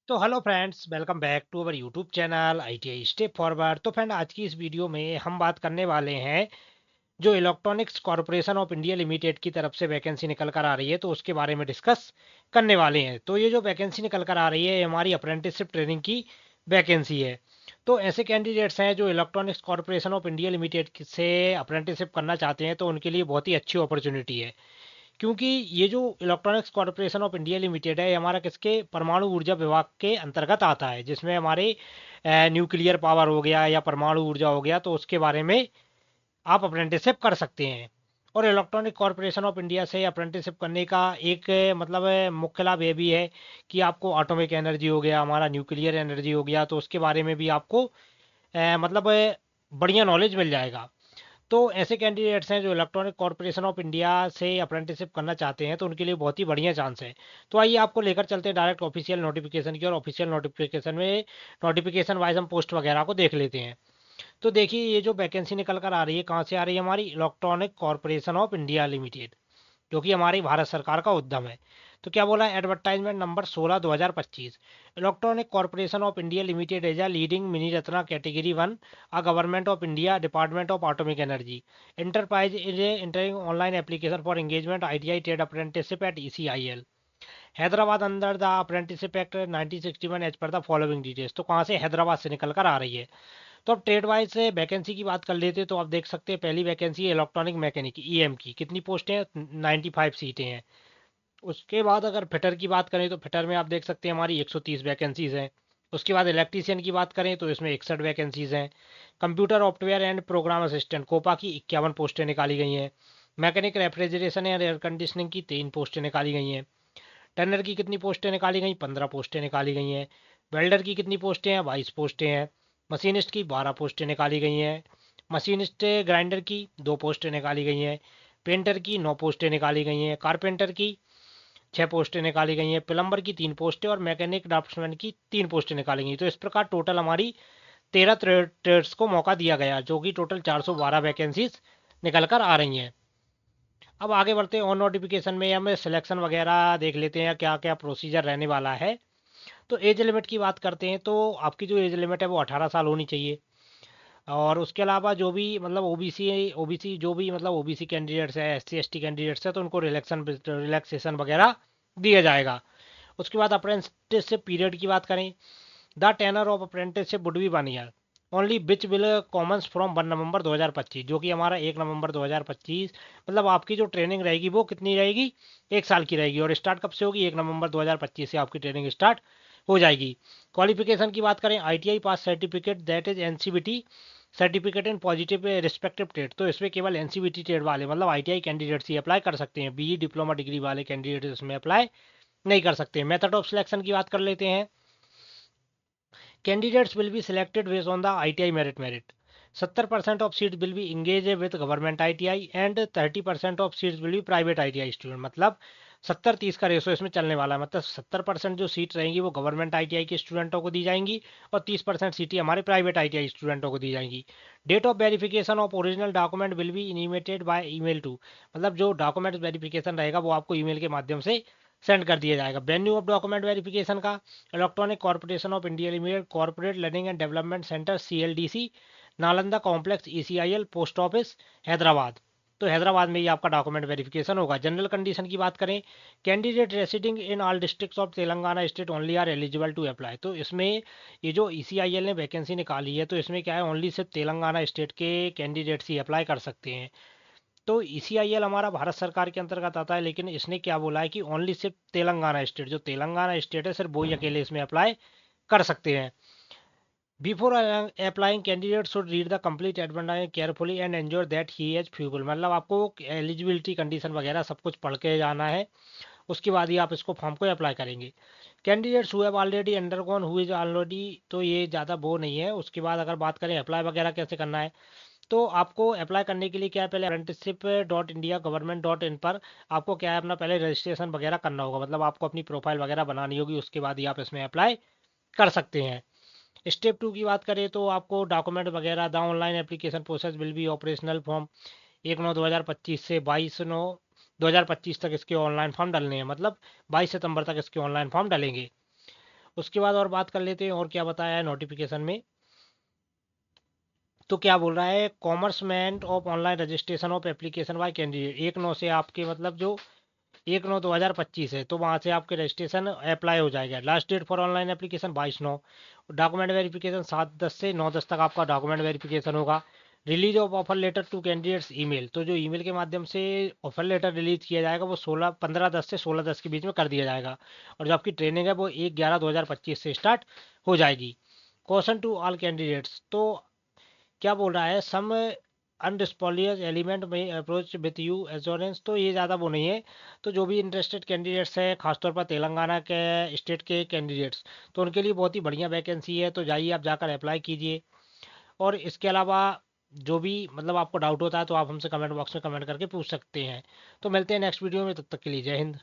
तो hello friends, welcome back to our YouTube channel ITI step forward. तो friend, आज की इस वीडियो में हम बात करने वाले हैं जो electronics corporation of India limited की तरफ से वैकेंसी निकल कर आ रही है, तो उसके बारे में डिस्कस करने वाले हैं। तो ये जो वैकेंसी निकल कर आ रही है, ये हमारी अप्रेंटिसशिप ट्रेनिंग की वैकेंसी है। तो ऐसे कैंडिडेट्स हैं जो electronics corporation of India limited से अप्रेंटिसशिप करना चाहते हैं, तो उनके लिए बहुत ही अच्छी अपॉर्चुनिटी है। क्योंकि ये जो electronics corporation of India limited है, ये हमारा किसके परमाणु ऊर्जा विभाग के अंतर्गत आता है, जिसमें हमारे न्यूक्लियर पावर हो गया या परमाणु ऊर्जा हो गया, तो उसके बारे में आप अप्रेंटिसशिप कर सकते हैं। और इलेक्ट्रॉनिक कॉरपोरेशन ऑफ इंडिया से अप्रेंटिसशिप करने का एक मतलब मुख्य लाभ ये भी है कि आपको ऑटोमिक एनर्जी हो गया, हमारा न्यूक्लियर एनर्जी हो गया, तो उसके बारे में भी आपको मतलब बढ़िया नॉलेज मिल जाएगा। तो ऐसे कैंडिडेट्स हैं जो इलेक्ट्रॉनिक कॉरपोरेशन ऑफ इंडिया से अप्रेंटिसशिप करना चाहते हैं, तो उनके लिए बहुत ही बढ़िया चांस है। तो आइए आपको लेकर चलते हैं डायरेक्ट ऑफिशियल नोटिफिकेशन की, और ऑफिशियल नोटिफिकेशन में नोटिफिकेशन वाइज हम पोस्ट वगैरह को देख लेते हैं। तो देखिए, ये जो वैकेंसी निकल कर आ रही है, कहाँ से आ रही है? हमारी electronic corporation of India limited, जो कि हमारी भारत सरकार का उद्यम है। तो क्या बोला है? Advertisement number 16/2025। Electronic corporation of India limited as a leading mini Ratna category one, a government of India department of atomic energy enterprise is entering online application for engagement ITI trade apprenticeship at ECIL Hyderabad under the apprenticeship act 1961 as per the following details. तो कहाँ से? हैदराबाद से निकल कर आ रही है। तो अब ट्रेड वाइज से वैकेंसी की बात कर लेते हैं, तो आप देख सकते हैं पहली वैकेंसी है इलेक्ट्रॉनिक मैकेनिक ईएम की। कितनी पोस्टें हैं? 95 सीटें हैं। उसके बाद अगर फिटर की बात करें, तो फिटर में आप देख सकते हैं हमारी 130 वैकेंसीज हैं। उसके बाद इलेक्ट्रीशियन की बात करें तो इसमें 61 वैकेंसीज हैं। Computer software and program assistant COPA की 51 पोस्टें निकाली गई हैं। Mechanic refrigeration and air conditioning की 3 पोस्टें निकाली गई हैं। टर्नर की कितनी पोस्टें निकाली गई? 15 पोस्टें निकाली गई हैं। वेल्डर की कितनी पोस्टें हैं? 22 पोस्टें हैं। मशीनिस्ट की 12 पोस्टें निकाली गई हैं। मशीनिस्ट ग्राइंडर की 2 पोस्टें निकाली गई हैं। पेंटर की 9 पोस्टें निकाली गई हैं। कारपेंटर की 6 पोस्टें निकाली गई हैं। प्लम्बर की 3 पोस्टें और मैकेनिक ड्राफ्ट्समैन की 3 पोस्टें निकाली गई। तो इस प्रकार टोटल हमारी 13 ट्रेड्स को मौका दिया गया, जो कि टोटल 412 वैकेंसीज निकल कर आ रही हैं। अब आगे बढ़ते हैं, और नोटिफिकेशन में हम सिलेक्शन वगैरह देख लेते हैं क्या क्या प्रोसीजर रहने वाला है। तो एज लिमिट की बात करते हैं, तो आपकी जो एज लिमिट है वो 18 साल होनी चाहिए। और उसके अलावा जो भी मतलब ओबीसी ओबीसी जो भी मतलब ओबीसी कैंडिडेट्स है, एससी एसटी कैंडिडेट्स है, तो उनको रिलैक्सेशन वगैरह दिया जाएगा। उसके बाद अप्रेंटिसशिप पीरियड की बात करें, the tenure of apprenticeship would be 1 year only which will commence from 1 November 2025, जो कि हमारा 1 नवंबर 2025। मतलब आपकी जो ट्रेनिंग रहेगी वो कितनी रहेगी? 1 साल की रहेगी। और स्टार्ट कब से होगी? 1 नवंबर 2025 से आपकी ट्रेनिंग स्टार्ट हो जाएगी। क्वालिफिकेशन की बात करें, ITI pass certificate that is NCBT certificate in positive respective trade. तो इसमें केवल एनसीबीटी ट्रेड वाले मतलब आईटीआई कैंडिडेट्स ही अप्लाई कर सकते हैं। बीई डिप्लोमा डिग्री वाले कैंडिडेट इसमें अप्लाई नहीं कर सकते। मेथड ऑफ सिलेक्शन की बात कर लेते हैं। Candidates will be selected based on the ITI merit. 70% of seats will be engaged with government ITI and 30% of seats will be private ITI student। मतलब 70-30 का रेशो इसमें चलने वाला है। मतलब 70% जो सीट रहेंगी वो गवर्नमेंट आईटीआई के स्टूडेंटों को दी जाएंगी, और 30% सीटें हमारे प्राइवेट आईटीआई स्टूडेंटों को दी जाएंगी। Date of verification of original document will be intimated by email to. मतलब जो डॉक्यूमेंट वेरिफिकेशन रहेगा वो आपको ईमेल के माध्यम से सेंड कर दिया जाएगा। वेन्यू ऑफ डॉक्यूमेंट वेरिफिकेशन का, electronic corporation of India limited corporate learning and development centre CLDC, Nalanda complex ECIL post office Hyderabad. तो हैदराबाद में ही आपका डॉक्यूमेंट वेरिफिकेशन होगा। जनरल कंडीशन की बात करें, candidate residing in all districts of Telangana state only are eligible to apply. तो इसमें ये जो ईसीआईएल ने वैकेंसी निकाली है, तो इसमें क्या है, ओनली सिर्फ तेलंगाना स्टेट के कैंडिडेट्स ही अप्लाई कर सकते हैं। तो ईसीआईएल हमारा भारत सरकार के अंतर्गत आता है, लेकिन इसने क्या बोला है कि ओनली सिर्फ तेलंगाना स्टेट, जो तेलंगाना स्टेट है, सिर्फ वही अकेले इसमें अप्लाई कर सकते हैं। Before applying candidate should read the complete advertisement carefully and ensure that he has फ्यूबल। मतलब आपको एलिजिबिलिटी कंडीशन वगैरह सब कुछ पढ़ के जाना है, उसके बाद ही आप इसको फॉर्म को अप्लाई करेंगे। Candidates who have already undergone who is already, तो ये ज़्यादा वो नहीं है। उसके बाद अगर बात करें अप्लाई वगैरह कैसे करना है, तो आपको अप्लाई करने के लिए क्या है, पहले apprenticeship.india.government.in पर आपको क्या है, अपना पहले रजिस्ट्रेशन वगैरह करना होगा। मतलब आपको अपनी प्रोफाइल वगैरह बनानी होगी, उसके बाद ही आप इसमें अप्लाई कर सकते हैं। स्टेप 2 की बात करें, तो आपको डॉक्यूमेंट वगैरह, the online application process will be operational form 1/9/2025 से 22/9/2025 तक इसके ऑनलाइन फॉर्म डालने हैं। मतलब 22 सितंबर तक इसके ऑनलाइन फॉर्म डालेंगे। उसके बाद और बात कर लेते हैं और क्या बताया है नोटिफिकेशन में। तो क्या बोल रहा है, commencement of online registration of application by candidate, 1/9 से आपके मतलब जो 1/9/2025 है, तो वहाँ से आपके रजिस्ट्रेशन अप्लाई हो जाएगा। Last date for online application 22/9। Document verification 7/10 से 9/10 तक आपका डॉक्यूमेंट वेरिफिकेशन होगा। Release of offer letter to candidates email, तो जो ईमेल के माध्यम से ऑफर लेटर रिलीज किया जाएगा वो 15/10 से 16/10 के बीच में कर दिया जाएगा। और जो आपकी ट्रेनिंग है वो 1/11/2025 से स्टार्ट हो जाएगी। क्वेश्चन टू ऑल कैंडिडेट्स, तो क्या बोल रहा है, सम अनडिस्पोलियस एलिमेंट में अप्रोच विथ यू एश्योरेंस, तो ये ज़्यादा वो नहीं है। तो जो भी इंटरेस्टेड कैंडिडेट्स हैं, खासतौर पर तेलंगाना के स्टेट के कैंडिडेट्स, तो उनके लिए बहुत ही बढ़िया वैकेंसी है, तो जाइए आप जाकर अप्लाई कीजिए। और इसके अलावा जो भी मतलब आपको डाउट होता है तो आप हमसे कमेंट बॉक्स में कमेंट करके पूछ सकते हैं। तो मिलते हैं नेक्स्ट वीडियो में, तब तक के लिए जय हिंद।